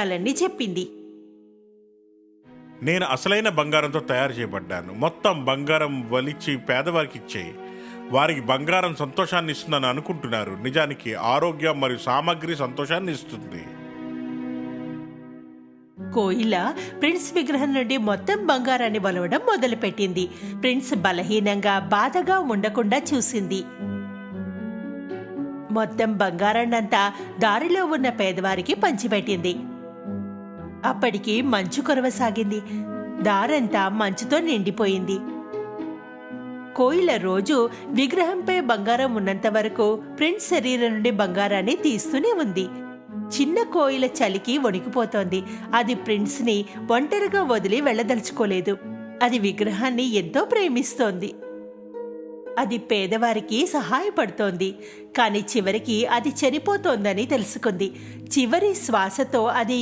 విషయాలన్నీ చెప్పింది. నేను అసలైన బంగారంతో తయారు చేయబడ్డాను. మొత్తం బంగారం వలిచి పేదవారికి ఇచ్చేయి. వారికి బంగారం సంతోషాన్ని ఇస్తుందని అనుకుంటున్నారు. నిజానికి ఆరోగ్యం మరియు సామాగ్రి సంతోషాన్ని ఇస్తుంది. కోయిల ప్రిన్స్ విగ్రహం నుండి మొత్తం బంగారాన్ని వలవడం మొదలుపెట్టింది. ప్రిన్స్ బలహీనంగా బాధగా ఉండకుండా చూసింది. మొత్తం బంగారాన్నంతా దారిలో ఉన్న పేదవారికి పంచిపెట్టింది. అప్పటికి మంచు కురవసాగింది. దారంతా మంచుతో నిండిపోయింది. కోయిల రోజు విగ్రహంపై బంగారం ఉన్నంత వరకు ప్రిన్స్ శరీరం నుండి బంగారాన్ని తీస్తూనే ఉంది. చిన్న కోయిల చలికి వణికిపోతోంది. అది ప్రిన్స్ని ఒంటరిగా వదిలి వెళ్ళదలుచుకోలేదు. అది విగ్రహాన్ని ఎంతో ప్రేమిస్తోంది. అది పేదవారికి సహాయపడుతోంది. కానీ చివరికి అది చనిపోతోందని తెలుసుకుంది. చివరి శ్వాసతో అది